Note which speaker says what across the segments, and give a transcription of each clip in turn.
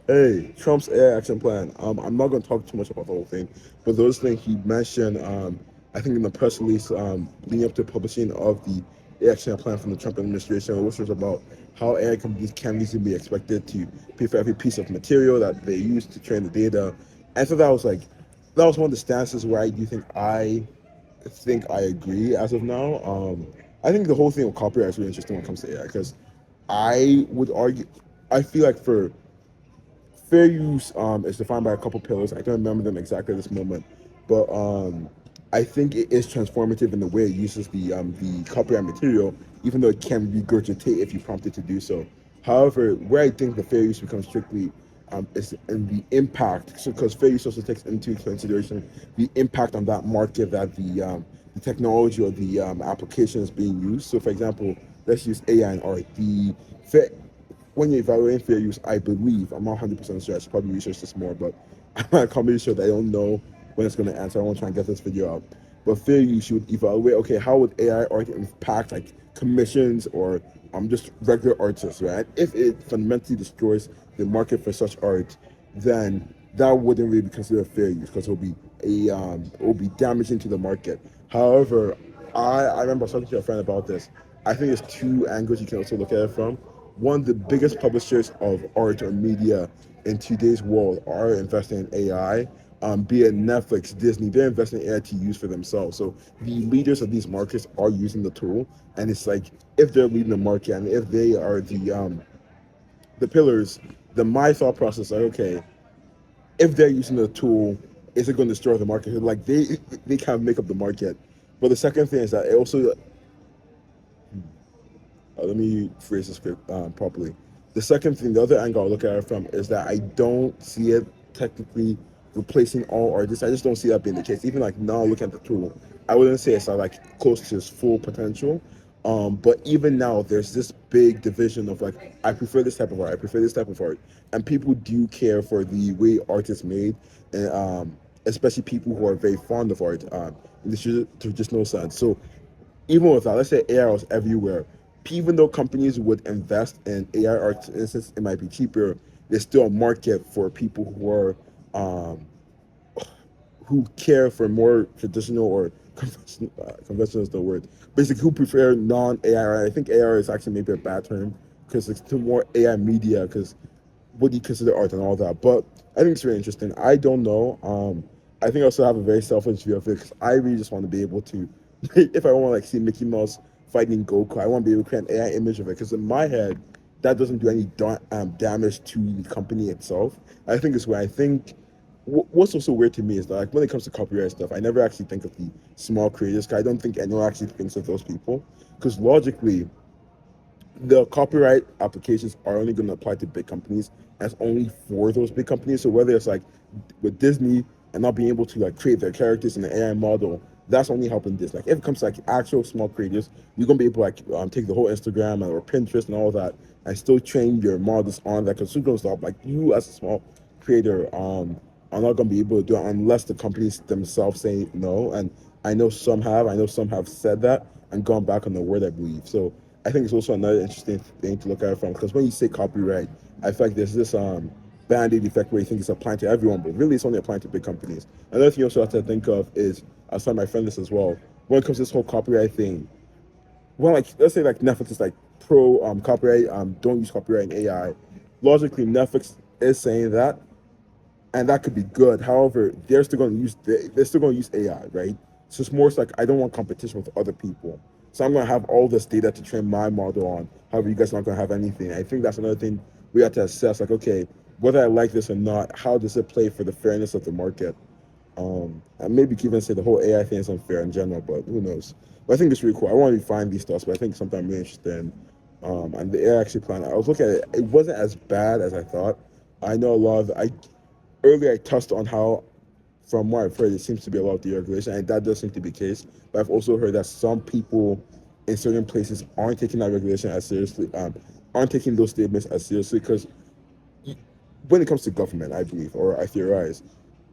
Speaker 1: Hey, Trump's AI action plan. I'm not going to talk too much about the whole thing, but those things he mentioned, I think in the press release leading up to publishing of the AI action plan from the Trump administration, which was about how AI companies can easily be expected to pay for every piece of material that they use to train the data. And so that was one of the stances where I do think I agree as of now. I think the whole thing with copyright is really interesting when it comes to AI because I would argue, I feel like for fair use is defined by a couple pillars. I don't remember them exactly at this moment, but I think it is transformative in the way it uses the copyright material, even though it can regurgitate if you prompt it to do so. However, where I think the fair use becomes strictly is in the impact, so because fair use also takes into consideration the impact on that market that the technology or the application is being used. So, for example, let's use AI and art. The fair, when you're evaluating fair use, I believe, I'm not 100% sure, I should probably research this more, but I can't be sure that I don't know when it's going to answer. I want to try and get this video out. But fair use, you would evaluate, okay, how would AI art impact like commissions or just regular artists, right? If it fundamentally destroys the market for such art, then that wouldn't really be considered fair use because it will be damaging to the market. However, I remember talking to a friend about this. I think there's two angles you can also look at it from. One of the biggest publishers of art or media in today's world are investing in AI. Be it Netflix, Disney, they're investing in AI to use for themselves. So the leaders of these markets are using the tool, and it's like if they're leading the market and if they are the pillars, then my thought process is like, okay, if they're using the tool, is it going to destroy the market? Like they kind of make up the market. But the second thing is that it also let me phrase this properly. The second thing, the other angle I look at it from is that I don't see it technically replacing all artists. I just don't see that being the case. Even like now, looking at the tool, I wouldn't say it's like close to its full potential. But even now, there's this big division of like, I prefer this type of art. I prefer this type of art, and people do care for the way art is made, and especially people who are very fond of art. In the traditional sense. So even with that, let's say AI was everywhere, even though companies would invest in AI art, since it might be cheaper, there's still a market for people um, who care for more traditional or conventional is the word. Basically, who prefer non-AI. I think AI is actually maybe a bad term because it's too more AI media. Because what do you consider art and all that? But I think it's really interesting. I don't know. I think I also have a very selfish view of it because I really just want to be able to, if I want to like see Mickey Mouse fighting Goku, I want to be able to create an AI image of it because in my head, that doesn't do any damage to the company itself. I think it's where I think what's also weird to me is that like when it comes to copyright stuff, I never actually think of the small creators. 'Cause I don't think anyone actually thinks of those people because logically, the copyright applications are only going to apply to big companies. That's only for those big companies. So whether it's like with Disney and not being able to like create their characters in the AI model, that's only helping this. Like if it comes to like actual small creators, you're gonna be able to like take the whole Instagram or Pinterest and all that and still train your models on that consumer stuff. Like you as a small creator, are not gonna be able to do it unless the companies themselves say no. And I know some have. I know some have said that and gone back on the word, I believe. So I think it's also another interesting thing to look at it from because when you say copyright, I feel like there's this band-aid effect where you think it's applying to everyone, but really it's only applying to big companies. Another thing you also have to think of is I was telling my friend this as well. When it comes to this whole copyright thing, well, like let's say like Netflix is like pro copyright, don't use copyright in AI. Logically, Netflix is saying that, and that could be good. However, they're still going to use AI, right? So it's more like I don't want competition with other people. So I'm going to have all this data to train my model on. However, you guys are not going to have anything. I think that's another thing we have to assess. Like, okay, whether I like this or not, how does it play for the fairness of the market? And maybe even say the whole AI thing is unfair in general, but who knows? But I think it's really cool. I want to find these thoughts, but I think something I'm really interested in. And the AI actually plan. I was looking at it; it wasn't as bad as I thought. I know a lot of I earlier I touched on how, from what I've heard, it seems to be a lot of deregulation, and that does seem to be the case. But I've also heard that some people in certain places aren't taking that regulation as seriously, aren't taking those statements as seriously because when it comes to government, I believe, or I theorize,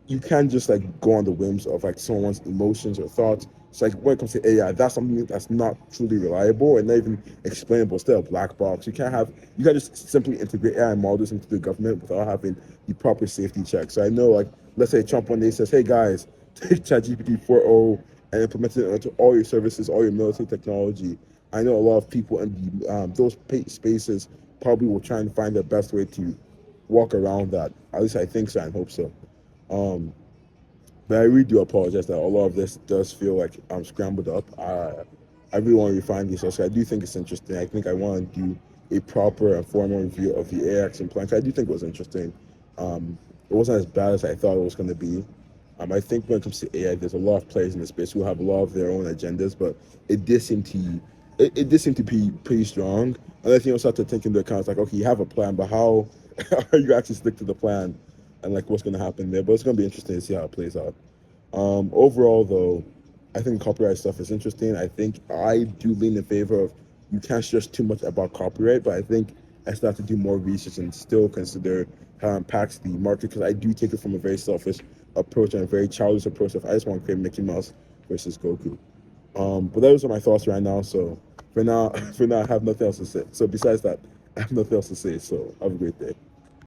Speaker 1: you can't just like go on the whims of like someone's emotions or thoughts. It's like when it comes to AI, that's something that's not truly reliable and not even explainable. It's still a black box. You can't just simply integrate AI models into the government without having the proper safety checks. So I know, like, let's say Trump one day says, "Hey guys, take ChatGPT 4.0 and implement it into all your services, all your military technology." I know a lot of people in those spaces probably will try and find the best way to walk around that. At least I think so and hope so. Um, but I really do apologize that a lot of this does feel like I'm scrambled up. I really want to refine these. So I do think it's interesting. I think I want to do a proper and formal review of the AX and Planck. I do think it was interesting. It wasn't as bad as I thought it was going to be. I think when it comes to AI, there's a lot of players in the space who have a lot of their own agendas, but it did seem to it did seem to be pretty strong. And I think you also have to take into account, it's like, okay, you have a plan, but how are you actually stick to the plan and like what's going to happen there? But it's going to be interesting to see how it plays out. Overall, though, I think copyright stuff is interesting. I think I do lean in favor of you can't stress too much about copyright, but I think I still have to do more research and still consider how it impacts the market because I do take it from a very selfish approach and a very childish approach of I just want to create Mickey Mouse versus Goku. But those are my thoughts right now. So for now, for now, I have nothing else to say. So besides that, I have nothing else to say. So have a great day.